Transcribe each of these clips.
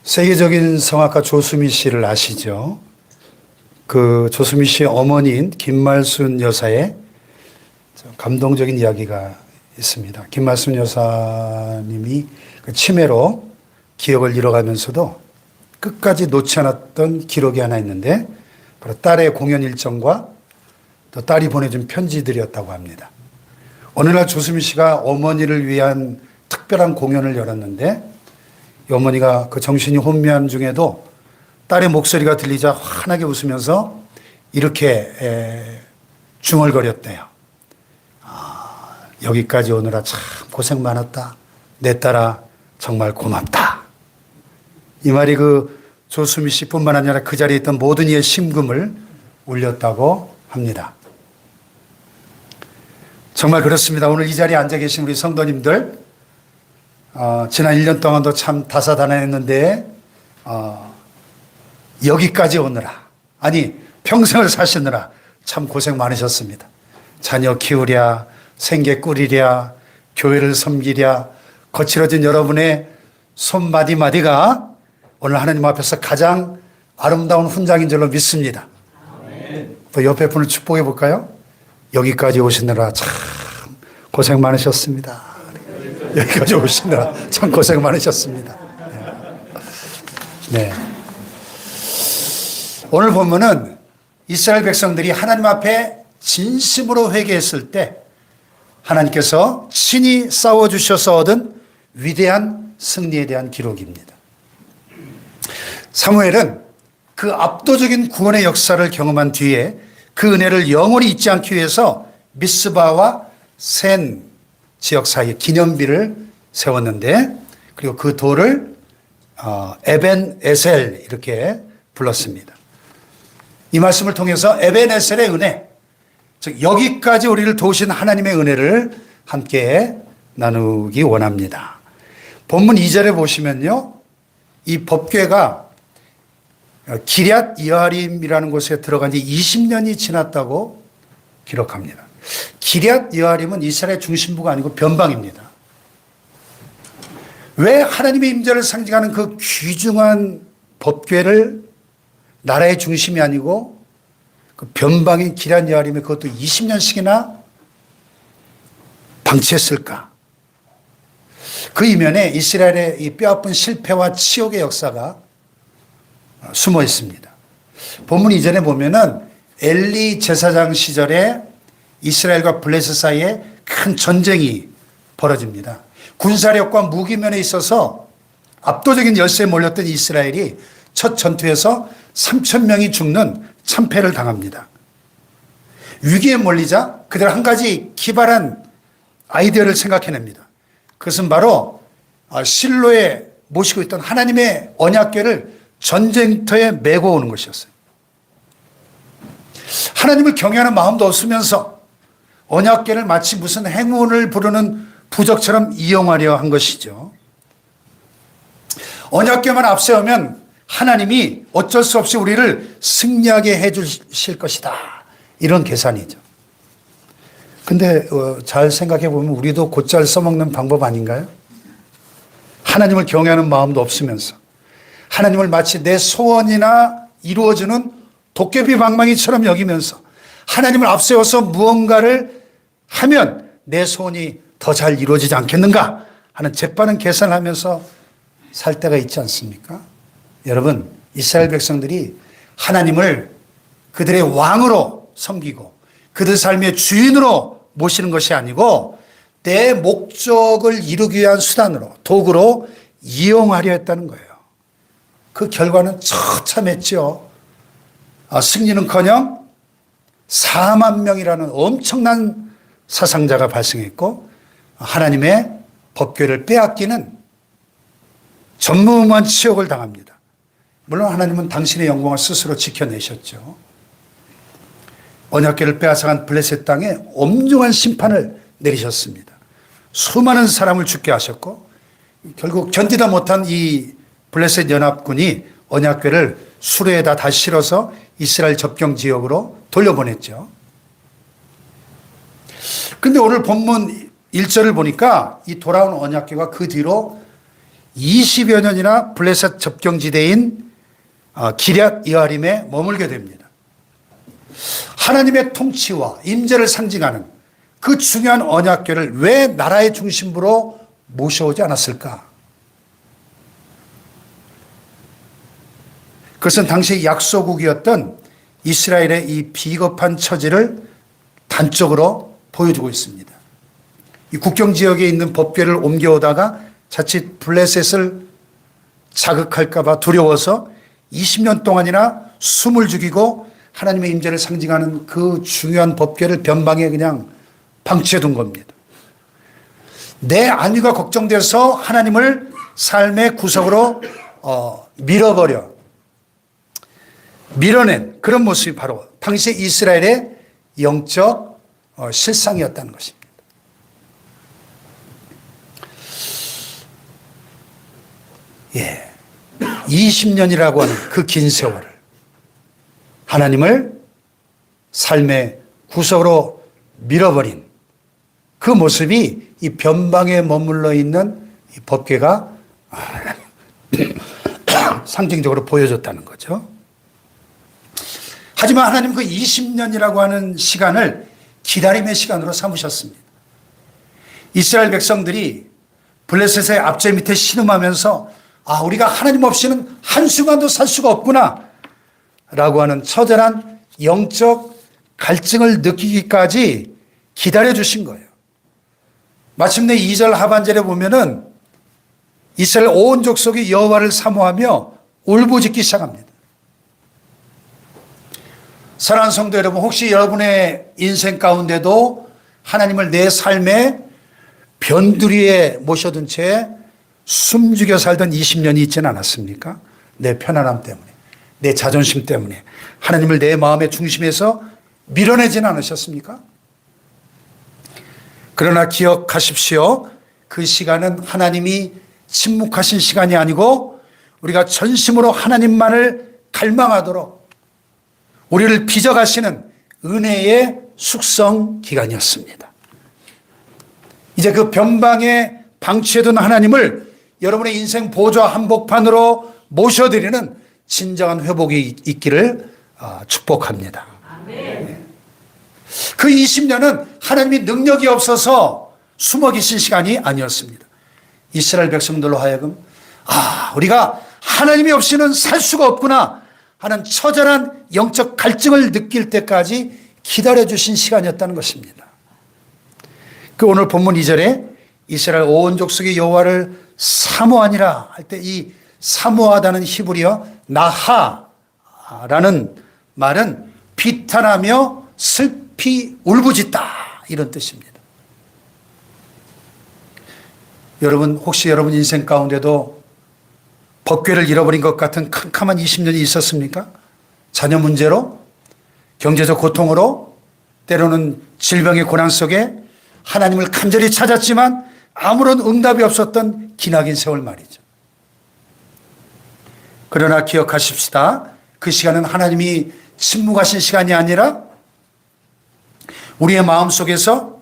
세계적인 성악가 조수미 씨를 아시죠? 그 조수미 씨의 어머니인 김말순 여사의 감동적인 이야기가 있습니다. 김말순 여사님이 그 치매로 기억을 잃어가면서도 끝까지 놓지 않았던 기록이 하나 있는데 바로 딸의 공연 일정과 또 딸이 보내준 편지들이었다고 합니다. 어느 날 조수미 씨가 어머니를 위한 특별한 공연을 열었는데 이 어머니가 그 정신이 혼미한 중에도 딸의 목소리가 들리자 환하게 웃으면서 이렇게 중얼거렸대요. 여기까지 오느라 참 고생 많았다. 내 딸아 정말 고맙다. 이 말이 그 조수미 씨뿐만 아니라 그 자리에 있던 모든 이의 심금을 울렸다고 합니다. 정말 그렇습니다. 오늘 이 자리에 앉아 계신 우리 성도님들, 지난 1년 동안도 참 다사다난했는데 여기까지 오느라, 아니 평생을 사시느라 참 고생 많으셨습니다. 자녀 키우랴, 생계 꾸리랴, 교회를 섬기랴, 거칠어진 여러분의 손마디마디가 오늘 하나님 앞에서 가장 아름다운 훈장인 줄로 믿습니다. 또 옆에 분을 축복해 볼까요? 여기까지 오시느라 참 고생 많으셨습니다. 여기까지 오시느라 참 고생 많으셨습니다. 네. 오늘 본문은 이스라엘 백성들이 하나님 앞에 진심으로 회개했을 때 하나님께서 친히 싸워주셔서 얻은 위대한 승리에 대한 기록입니다. 사무엘은 그 압도적인 구원의 역사를 경험한 뒤에 그 은혜를 영원히 잊지 않기 위해서 미스바와 센 지역 사이에 기념비를 세웠는데, 그리고 그 돌을 에벤 에셀 이렇게 불렀습니다. 이 말씀을 통해서 에벤 에셀의 은혜, 즉 여기까지 우리를 도우신 하나님의 은혜를 함께 나누기 원합니다. 본문 2절에 보시면요, 이 법궤가 기럇 여아림이라는 곳에 들어간 지 20년이 지났다고 기록합니다. 기럇 여아림은 이스라엘 중심부가 아니고 변방입니다. 왜 하나님의 임재를 상징하는 그 귀중한 법궤를 나라의 중심이 아니고 그 변방인 기럇 여아림에 그것도 20년씩이나 방치했을까? 그 이면에 이스라엘의 이 뼈아픈 실패와 치욕의 역사가 숨어 있습니다. 본문 이전에 보면은 엘리 제사장 시절에 이스라엘과 블레셋 사이에 큰 전쟁이 벌어집니다. 군사력과 무기면에 있어서 압도적인 열세에 몰렸던 이스라엘이 첫 전투에서 3,000명이 죽는 참패를 당합니다. 위기에 몰리자 그들 한 가지 기발한 아이디어를 생각해냅니다. 그것은 바로 실로에 모시고 있던 하나님의 언약궤를 전쟁터에 메고 오는 것이었어요. 하나님을 경외하는 마음도 없으면서 언약궤를 마치 무슨 행운을 부르는 부적처럼 이용하려 한 것이죠. 언약궤만 앞세우면 하나님이 어쩔 수 없이 우리를 승리하게 해 주실 것이다, 이런 계산이죠. 근데 잘 생각해 보면 우리도 곧잘 써먹는 방법 아닌가요? 하나님을 경외하는 마음도 없으면서 하나님을 마치 내 소원이나 이루어지는 도깨비 방망이처럼 여기면서 하나님을 앞세워서 무언가를 하면 내 소원이 더 잘 이루어지지 않겠는가 하는 재빠른 계산을 하면서 살 때가 있지 않습니까? 여러분, 이스라엘 백성들이 하나님을 그들의 왕으로 섬기고 그들 삶의 주인으로 모시는 것이 아니고 내 목적을 이루기 위한 수단으로, 도구로 이용하려 했다는 거예요. 그 결과는 처참했죠. 승리는커녕 4만 명이라는 엄청난 사상자가 발생했고 하나님의 법궤를 빼앗기는 전무후무한 치욕을 당합니다. 물론 하나님은 당신의 영광을 스스로 지켜내셨죠. 언약궤를 빼앗아간 블레셋 땅에 엄중한 심판을 내리셨습니다. 수많은 사람을 죽게 하셨고 결국 견디다 못한 이 블레셋 연합군이 언약궤를 수레에다 다시 실어서 이스라엘 접경 지역으로 돌려보냈죠. 그런데 오늘 본문 1절을 보니까 이 돌아온 언약궤가 그 뒤로 20여 년이나 블레셋 접경지대인 기럇 여아림에 머물게 됩니다. 하나님의 통치와 임재를 상징하는 그 중요한 언약궤를 왜 나라의 중심부로 모셔오지 않았을까? 그것은 당시 약소국이었던 이스라엘의 이 비겁한 처지를 단적으로 보여주고 있습니다. 이 국경 지역에 있는 법궤를 옮겨오다가 자칫 블레셋을 자극할까 봐 두려워서 20년 동안이나 숨을 죽이고 하나님의 임재를 상징하는 그 중요한 법궤를 변방에 그냥 방치해 둔 겁니다. 내 안위가 걱정돼서 하나님을 삶의 구석으로 밀어낸 그런 모습이 바로 당시 이스라엘의 영적 실상이었다는 것입니다. 예, 20년이라고 하는 그 긴 세월을 하나님을 삶의 구석으로 밀어버린 그 모습이 이 변방에 머물러 있는 이 법궤가 상징적으로 보여줬다는 거죠. 하지만 하나님 그 20년이라고 하는 시간을 기다림의 시간으로 삼으셨습니다. 이스라엘 백성들이 블레셋의 압제 밑에 신음하면서 우리가 하나님 없이는 한순간도 살 수가 없구나 라고 하는 처절한 영적 갈증을 느끼기까지 기다려 주신 거예요. 마침내 2절 하반절에 보면은 이스라엘 온 족속이 여호와를 사모하며 울부짖기 시작합니다. 사랑하는 성도 여러분, 혹시 여러분의 인생 가운데도 하나님을 내 삶의 변두리에 모셔둔 채 숨죽여 살던 20년이 있지는 않았습니까? 내 편안함 때문에, 내 자존심 때문에 하나님을 내 마음의 중심에서 밀어내지는 않으셨습니까? 그러나 기억하십시오. 그 시간은 하나님이 침묵하신 시간이 아니고 우리가 전심으로 하나님만을 갈망하도록 우리를 빚어가시는 은혜의 숙성 기간이었습니다. 이제 그 변방에 방치해둔 하나님을 여러분의 인생 보좌 한복판으로 모셔드리는 진정한 회복이 있기를 축복합니다. 아멘. 그 20년은 하나님이 능력이 없어서 숨어 계신 시간이 아니었습니다. 이스라엘 백성들로 하여금 우리가 하나님이 없이는 살 수가 없구나 하는 처절한 영적 갈증을 느낄 때까지 기다려주신 시간이었다는 것입니다. 그 오늘 본문 2절에 이스라엘 온 족속이 여호와를 사모하니라 할 때 이 사모하다는 히브리어 나하라는 말은 비탄하며 슬피 울부짖다 이런 뜻입니다. 여러분 혹시 여러분 인생 가운데도 법궤를 잃어버린 것 같은 캄캄한 20년이 있었습니까? 자녀 문제로, 경제적 고통으로, 때로는 질병의 고난 속에 하나님을 간절히 찾았지만 아무런 응답이 없었던 기나긴 세월 말이죠. 그러나 기억하십시다. 그 시간은 하나님이 침묵하신 시간이 아니라 우리의 마음속에서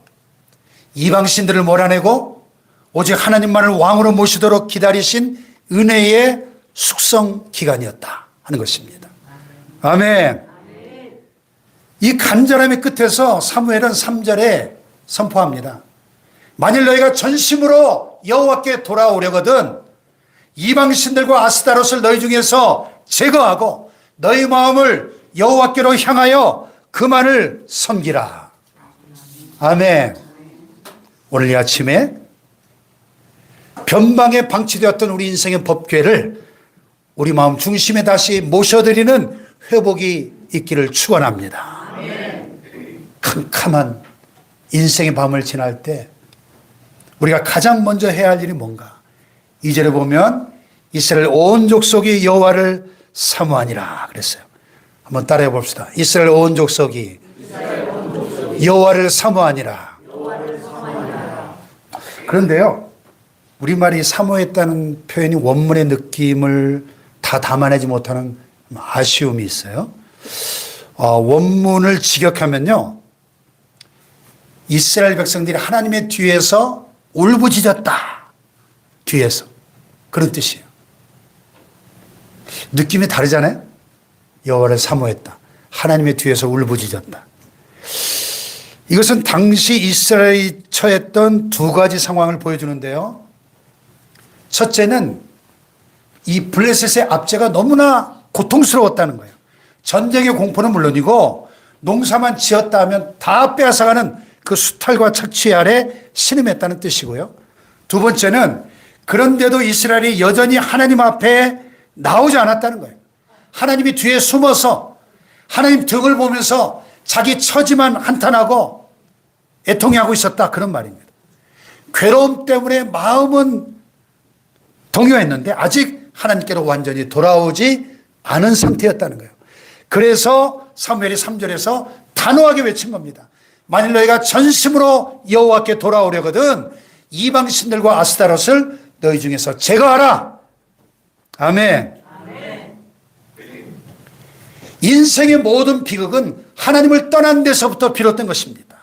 이방신들을 몰아내고 오직 하나님만을 왕으로 모시도록 기다리신 은혜의 숙성 기간이었다 하는 것입니다. 아멘. 이 간절함의 끝에서 사무엘은 3절에 선포합니다. 만일 너희가 전심으로 여호와께 돌아오려거든 이방신들과 아스타롯을 너희 중에서 제거하고 너희 마음을 여호와께로 향하여 그만을 섬기라. 아멘. 오늘 이 아침에 변방에 방치되었던 우리 인생의 법궤를 우리 마음 중심에 다시 모셔드리는 회복이 있기를 축원합니다. 캄캄한 인생의 밤을 지날 때 우리가 가장 먼저 해야 할 일이 뭔가? 2절에 보면 이스라엘 온 족속이 여호와를 사모하니라 그랬어요. 한번 따라해 봅시다. 이스라엘 온 족속이 여호와를 사모하니라. 그런데요, 우리말이 사모했다는 표현이 원문의 느낌을 다 담아내지 못하는 아쉬움이 있어요. 원문을 직역하면요, 이스라엘 백성들이 하나님의 뒤에서 울부짖었다. 뒤에서. 그런 뜻이에요. 느낌이 다르잖아요. 여호와를 사모했다. 하나님의 뒤에서 울부짖었다. 이것은 당시 이스라엘이 처했던 두 가지 상황을 보여주는데요. 첫째는 이 블레셋의 압제가 너무나 고통스러웠다는 거예요. 전쟁의 공포는 물론이고 농사만 지었다 하면 다 빼앗아가는 그 수탈과 착취 아래 신음했다는 뜻이고요. 두 번째는 그런데도 이스라엘이 여전히 하나님 앞에 나오지 않았다는 거예요. 하나님이 뒤에 숨어서 하나님 등을 보면서 자기 처지만 한탄하고 애통해하고 있었다, 그런 말입니다. 괴로움 때문에 마음은 동요했는데 아직 하나님께로 완전히 돌아오지 않은 상태였다는 거예요. 그래서 사무엘이 3절에서 단호하게 외친 겁니다. 만일 너희가 전심으로 여호와께 돌아오려거든 이방 신들과 아스타롯을 너희 중에서 제거하라. 아멘. 인생의 모든 비극은 하나님을 떠난 데서부터 비롯된 것입니다.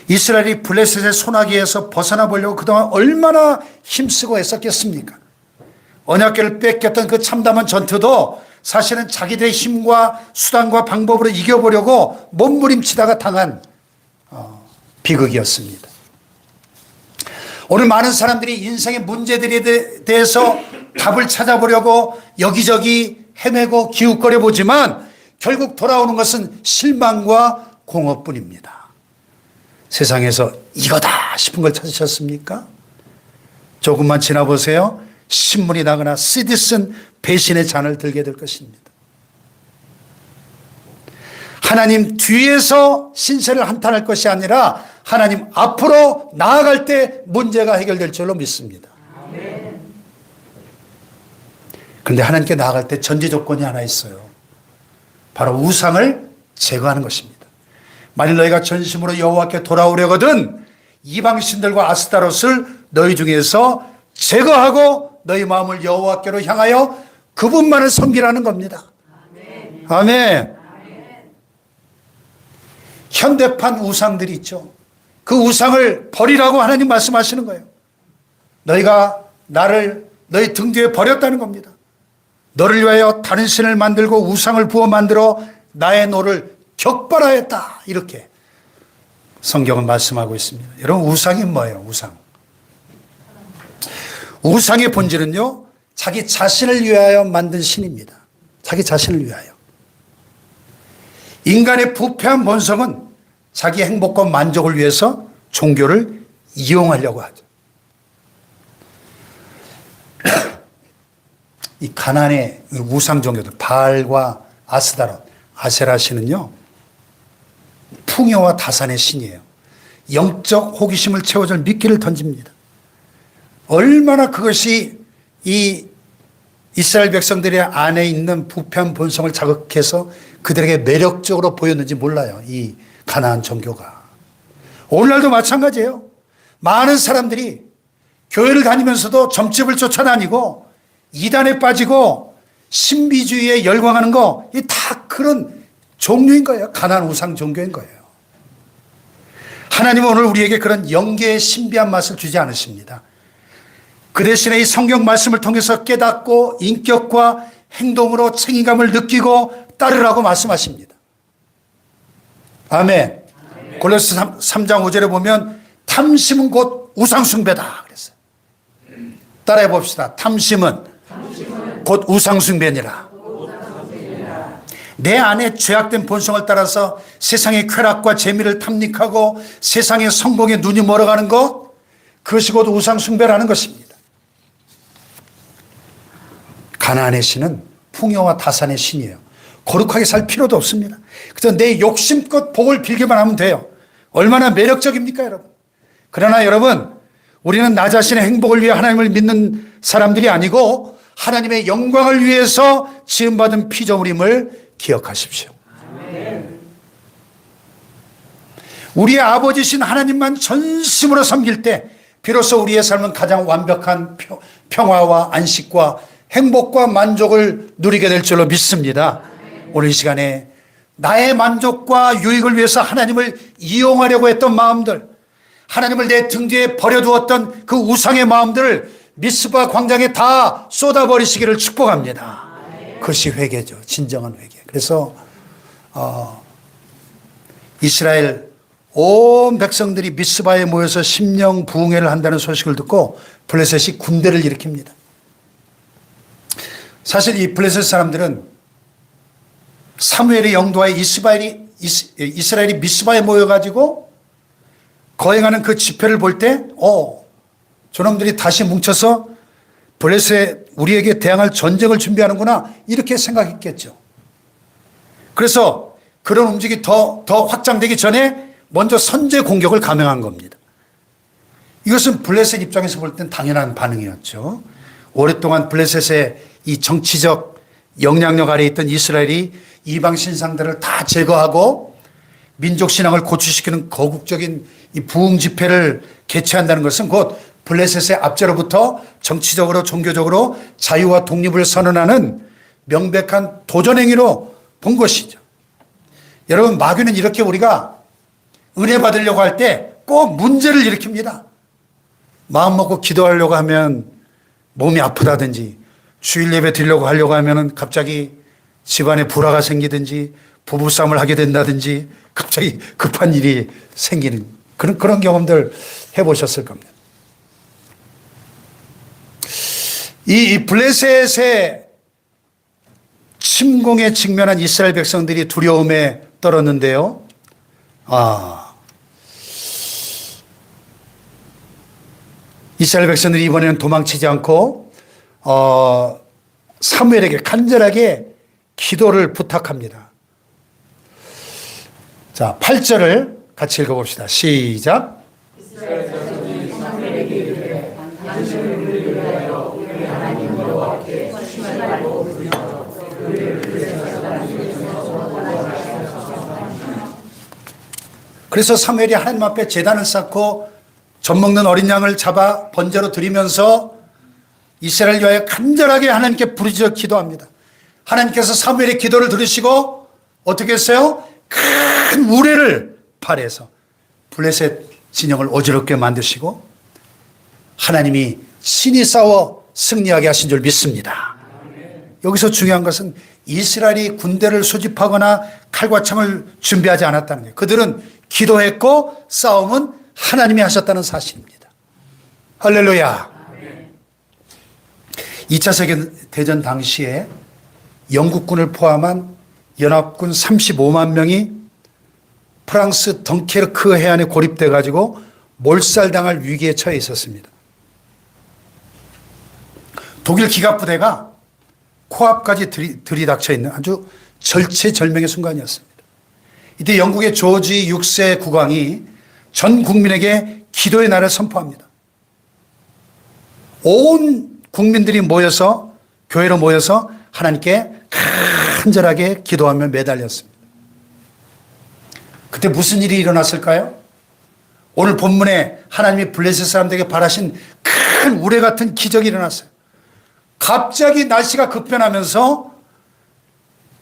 이스라엘이 블레셋의 소나기에서 벗어나 보려고 그동안 얼마나 힘쓰고 애썼겠습니까? 언약궤를 뺏겼던 그 참담한 전투도 사실은 자기들의 힘과 수단과 방법으로 이겨보려고 몸부림치다가 당한 비극이었습니다. 오늘 많은 사람들이 인생의 문제들에 대해서 답을 찾아보려고 여기저기 헤매고 기웃거려 보지만 결국 돌아오는 것은 실망과 공허뿐입니다. 세상에서 이거다 싶은 걸 찾으셨습니까? 조금만 지나보세요. 신문이 나거나 CD 쓴 배신의 잔을 들게 될 것입니다. 하나님 뒤에서 신세를 한탄할 것이 아니라 하나님 앞으로 나아갈 때 문제가 해결될 줄로 믿습니다. 그런데 하나님께 나아갈 때 전제 조건이 하나 있어요. 바로 우상을 제거하는 것입니다. 만일 너희가 전심으로 여호와께 돌아오려거든 이방 신들과 아스타롯을 너희 중에서 제거하고 너희 마음을 여호와께로 향하여 그분만을 섬기라는 겁니다. 아멘. 현대판 우상들이 있죠. 그 우상을 버리라고 하나님 말씀하시는 거예요. 너희가 나를 너희 등 뒤에 버렸다는 겁니다. 너를 위하여 다른 신을 만들고 우상을 부어 만들어 나의 노를 격발하였다. 이렇게 성경은 말씀하고 있습니다. 여러분, 우상이 뭐예요? 우상의 본질은요, 자기 자신을 위하여 만든 신입니다. 자기 자신을 위하여. 인간의 부패한 본성은 자기 행복과 만족을 위해서 종교를 이용하려고 하죠. 이 가나안의 우상 종교들, 바알과 아스다롯, 아세라 신은요, 풍요와 다산의 신이에요. 영적 호기심을 채워줄 미끼를 던집니다. 얼마나 그것이 이 이스라엘 백성들의 안에 있는 부패한 본성을 자극해서 그들에게 매력적으로 보였는지 몰라요. 이 가나안 종교가. 오늘날도 마찬가지예요. 많은 사람들이 교회를 다니면서도 점집을 쫓아다니고 이단에 빠지고 신비주의에 열광하는 거, 이 다 그런 종류인 거예요. 가나안 우상 종교인 거예요. 하나님은 오늘 우리에게 그런 영계의 신비한 맛을 주지 않으십니다. 그 대신에 이 성경 말씀을 통해서 깨닫고 인격과 행동으로 책임감을 느끼고 따르라고 말씀하십니다. 아멘. 골로새 3장 5절에 보면 탐심은 곧 우상숭배다 그랬어요. 따라해 봅시다. 탐심은 곧 우상숭배니라. 내 안에 죄악된 본성을 따라서 세상의 쾌락과 재미를 탐닉하고 세상의 성공에 눈이 멀어가는 것, 그것이 곧 우상숭배라는 것입니다. 가나안의 신은 풍요와 다산의 신이에요. 거룩하게 살 필요도 없습니다. 그래서 내 욕심껏 복을 빌기만 하면 돼요. 얼마나 매력적입니까, 여러분? 그러나 여러분, 우리는 나 자신의 행복을 위해 하나님을 믿는 사람들이 아니고 하나님의 영광을 위해서 지음받은 피조물임을 기억하십시오. 우리의 아버지신 하나님만 전심으로 섬길 때 비로소 우리의 삶은 가장 완벽한 평화와 안식과 행복과 만족을 누리게 될 줄로 믿습니다. 오늘 이 시간에 나의 만족과 유익을 위해서 하나님을 이용하려고 했던 마음들, 하나님을 내 등 뒤에 버려두었던 그 우상의 마음들을 미스바 광장에 다 쏟아버리시기를 축복합니다. 그것이 회개죠. 진정한 회개. 그래서 이스라엘 온 백성들이 미스바에 모여서 심령 부흥회를 한다는 소식을 듣고 블레셋이 군대를 일으킵니다. 사실 이 블레셋 사람들은 사무엘의 영도하에 이스라엘이 미스바에 모여가지고 거행하는 그 집회를 볼 때 저놈들이 다시 뭉쳐서 블레셋 우리에게 대항할 전쟁을 준비하는구나 이렇게 생각했겠죠. 그래서 그런 움직임이 더 확장되기 전에 먼저 선제 공격을 감행한 겁니다. 이것은 블레셋 입장에서 볼 땐 당연한 반응이었죠. 오랫동안 블레셋의 이 정치적 영향력 아래 있던 이스라엘이 이방 신상들을 다 제거하고 민족 신앙을 고취시키는 거국적인 이 부흥 집회를 개최한다는 것은 곧 블레셋의 압제로부터 정치적으로 종교적으로 자유와 독립을 선언하는 명백한 도전행위로 본 것이죠. 여러분, 마귀는 이렇게 우리가 은혜 받으려고 할 때 꼭 문제를 일으킵니다. 마음 먹고 기도하려고 하면 몸이 아프다든지, 주일 예배 드리려고 하려고 하면 갑자기 집안에 불화가 생기든지 부부싸움을 하게 된다든지 갑자기 급한 일이 생기는 그런 경험들 해보셨을 겁니다. 이 블레셋의 침공에 직면한 이스라엘 백성들이 두려움에 떨었는데요. 이스라엘 백성들이 이번에는 도망치지 않고 사무엘에게 간절하게 기도를 부탁합니다. 자, 8절을 같이 읽어봅시다. 시작. 그래서 사무엘이 하나님 앞에 제단을 쌓고 젖 먹는 어린 양을 잡아 번제로 드리면서 이스라엘 위하여 간절하게 하나님께 부르짖어 기도합니다. 하나님께서 사무엘의 기도를 들으시고 어떻게 했어요? 큰 우레를 발해서 블레셋 진영을 어지럽게 만드시고 하나님이 신이 싸워 승리하게 하신 줄 믿습니다. 여기서 중요한 것은 이스라엘이 군대를 소집하거나 칼과 창을 준비하지 않았다는 거예요. 그들은 기도했고 싸움은 하나님이 하셨다는 사실입니다. 할렐루야. 2차 세계대전 당시에 영국군을 포함한 연합군 35만 명이 프랑스 덩케르크 해안에 고립돼 가지고 몰살당할 위기에 처해 있었습니다. 독일 기갑부대가 코앞까지 들이닥쳐 있는 아주 절체절명의 순간이었습니다. 이때 영국의 조지 6세 국왕이 전 국민에게 기도의 날을 선포합니다. 온 국민들이 모여서 교회로 모여서 하나님께 간절하게 기도하며 매달렸습니다. 그때 무슨 일이 일어났을까요? 오늘 본문에 하나님이 블레셋 사람들에게 바라신 큰 우레 같은 기적이 일어났어요. 갑자기 날씨가 급변하면서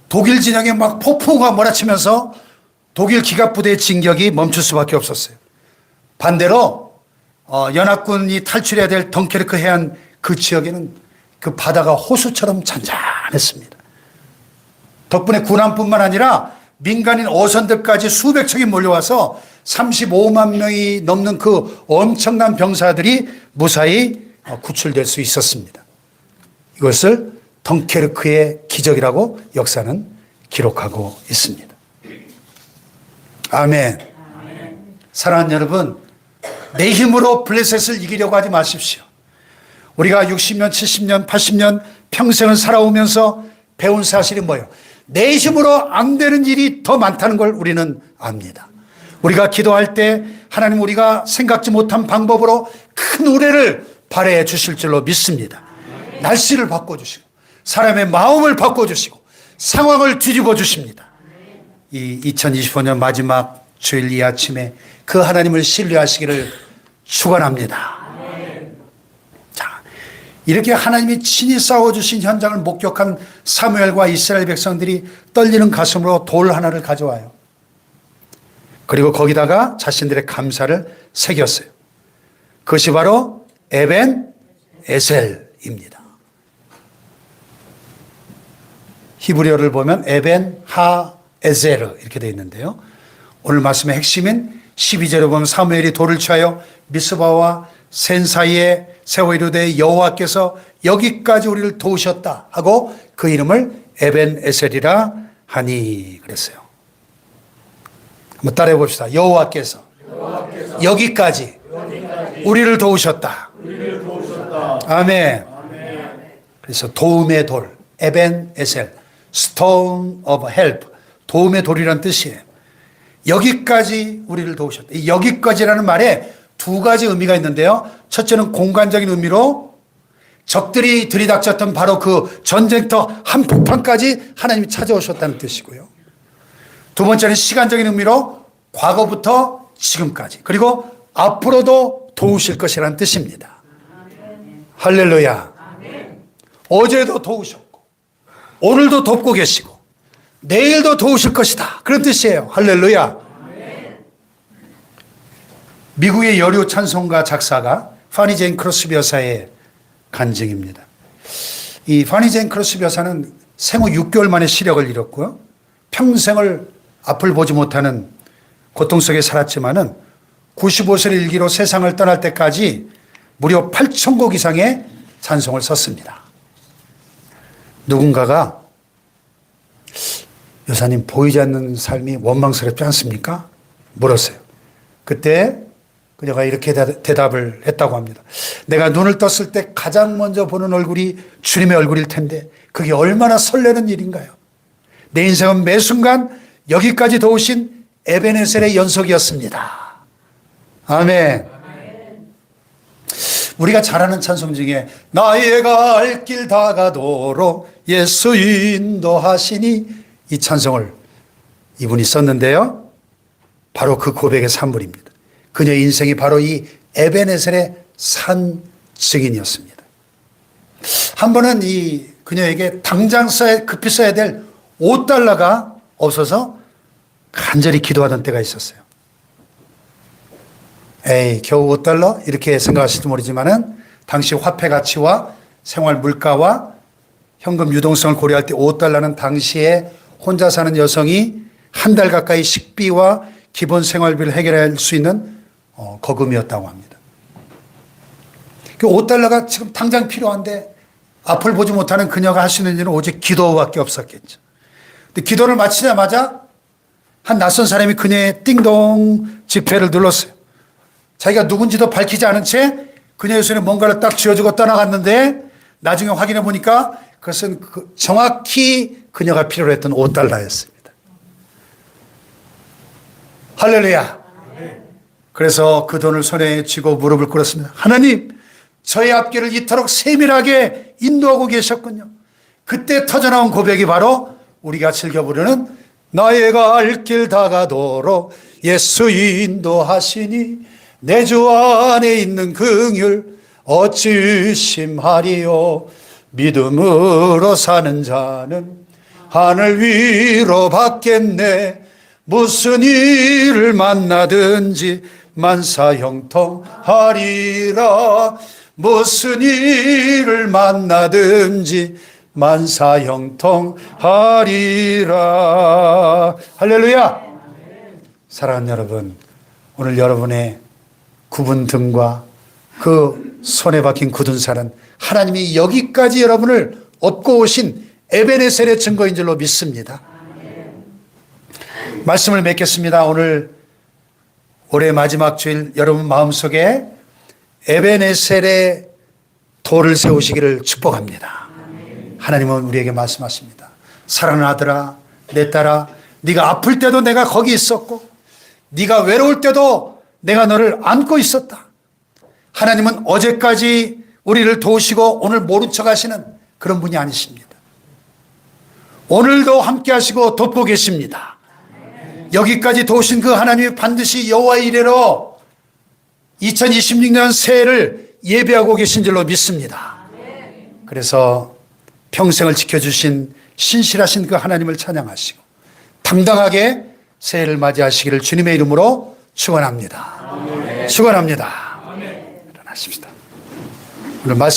독일 진영에 막 폭풍우가 몰아치면서 독일 기갑부대의 진격이 멈출 수밖에 없었어요. 반대로 연합군이 탈출해야 될 덩케르크 해안 그 지역에는 그 바다가 호수처럼 잔잔했습니다. 덕분에 군함뿐만 아니라 민간인 어선들까지 수백 척이 몰려와서 35만 명이 넘는 그 엄청난 병사들이 무사히 구출될 수 있었습니다. 이것을 덩케르크의 기적이라고 역사는 기록하고 있습니다. 아멘. 사랑하는 여러분, 내 힘으로 블레셋을 이기려고 하지 마십시오. 우리가 60년, 70년, 80년 평생을 살아오면서 배운 사실이 뭐예요? 내 힘으로 안 되는 일이 더 많다는 걸 우리는 압니다. 우리가 기도할 때 하나님 우리가 생각지 못한 방법으로 큰 우레를 발해해 주실 줄로 믿습니다. 날씨를 바꿔주시고 사람의 마음을 바꿔주시고 상황을 뒤집어 주십니다. 이 2025년 마지막 주일 이 아침에 그 하나님을 신뢰하시기를 축원합니다. 자, 이렇게 하나님이 친히 싸워주신 현장을 목격한 사무엘과 이스라엘 백성들이 떨리는 가슴으로 돌 하나를 가져와요. 그리고 거기다가 자신들의 감사를 새겼어요. 그것이 바로 에벤 에셀입니다. 히브리어를 보면 에벤 하 에제르 이렇게 되어 있는데요. 오늘 말씀의 핵심인 12절에 보면 사무엘이 돌을 취하여 미스바와 센 사이에 세워 이르되 여호와께서 여기까지 우리를 도우셨다 하고 그 이름을 에벤 에셀이라 하니 그랬어요. 한번 따라해 봅시다. 여호와께서 여기까지 우리를 도우셨다. 아멘. 그래서 도움의 돌, 에벤 에셀, stone of help, 도움의 돌이라는 뜻이에요. 여기까지 우리를 도우셨다. 이 여기까지라는 말에 두 가지 의미가 있는데요. 첫째는 공간적인 의미로 적들이 들이닥쳤던 바로 그 전쟁터 한복판까지 하나님이 찾아오셨다는 뜻이고요. 두 번째는 시간적인 의미로 과거부터 지금까지 그리고 앞으로도 도우실 것이라는 뜻입니다. 할렐루야. 어제도 도우셨고 오늘도 돕고 계시고 내일도 도우실 것이다. 그런 뜻이에요. 할렐루야. 미국의 여류 찬송가 작사가 파니 제인 크로스비 여사의 간증입니다. 이 파니 제인 크로스비 여사는 생후 6개월 만에 시력을 잃었고요. 평생을 앞을 보지 못하는 고통 속에 살았지만은 95세를 일기로 세상을 떠날 때까지 무려 8,000곡 이상의 찬송을 썼습니다. 누군가가 여사님 보이지 않는 삶이 원망스럽지 않습니까? 물었어요. 그때 그녀가 이렇게 대답을 했다고 합니다. 내가 눈을 떴을 때 가장 먼저 보는 얼굴이 주님의 얼굴일 텐데 그게 얼마나 설레는 일인가요? 내 인생은 매 순간 여기까지 도우신 에벤에셀의 연속이었습니다. 아멘. 우리가 잘 아는 찬송 중에 나의 갈 길 다가도록 예수 인도하시니 이 찬송을 이분이 썼는데요. 바로 그 고백의 산물입니다. 그녀의 인생이 바로 이 에벤에셀의 산 증인이었습니다. 한 번은 이 그녀에게 당장 급히 써야 될 $5가 없어서 간절히 기도하던 때가 있었어요. 에이, 겨우 $5? 이렇게 생각하실지 모르지만은 당시 화폐 가치와 생활 물가와 현금 유동성을 고려할 때 $5는 당시에 혼자 사는 여성이 한 달 가까이 식비와 기본 생활비를 해결할 수 있는 거금이었다고 합니다. 그 $5가 지금 당장 필요한데 앞을 보지 못하는 그녀가 할 수 있는 일은 오직 기도밖에 없었겠죠. 근데 기도를 마치자마자 한 낯선 사람이 그녀의 띵동 지폐를 눌렀어요. 자기가 누군지도 밝히지 않은 채 그녀의 손에 뭔가를 딱 쥐어주고 떠나갔는데 나중에 확인해 보니까 그것은 정확히 그녀가 필요로 했던 $5였습니다. 할렐루야. 그래서 그 돈을 손에 쥐고 무릎을 꿇었습니다. 하나님, 저의 앞길을 이토록 세밀하게 인도하고 계셨군요. 그때 터져나온 고백이 바로 우리가 즐겨 부르는 나의 갈 길 다가도록 예수 인도하시니 내 주 안에 있는 긍휼 어찌 의심하리요. 믿음으로 사는 자는 하늘 위로 받겠네. 무슨 일을 만나든지 만사형통하리라. 무슨 일을 만나든지 만사형통하리라. 할렐루야. 사랑하는 여러분, 오늘 여러분의 굽은 등과 그 손에 박힌 굳은 살은 하나님이 여기까지 여러분을 업고 오신 에벤에셀의 증거인 줄로 믿습니다. 말씀을 맺겠습니다. 오늘 올해 마지막 주일 여러분 마음속에 에벤에셀의 돌을 세우시기를 축복합니다. 하나님은 우리에게 말씀하십니다. 사랑하는 아들아, 내 딸아, 네가 아플 때도 내가 거기 있었고 네가 외로울 때도 내가 너를 안고 있었다. 하나님은 어제까지 우리를 도우시고 오늘 모른 척 하시는 그런 분이 아니십니다. 오늘도 함께 하시고 돕고 계십니다. 여기까지 도우신 그 하나님이 반드시 여호와의 이래로 2026년 새해를 예배하고 계신 줄로 믿습니다. 그래서 평생을 지켜주신 신실하신 그 하나님을 찬양하시고 당당하게 새해를 맞이하시기를 주님의 이름으로 축원합니다. 축원합니다. 일어나십시다. 오늘 말씀을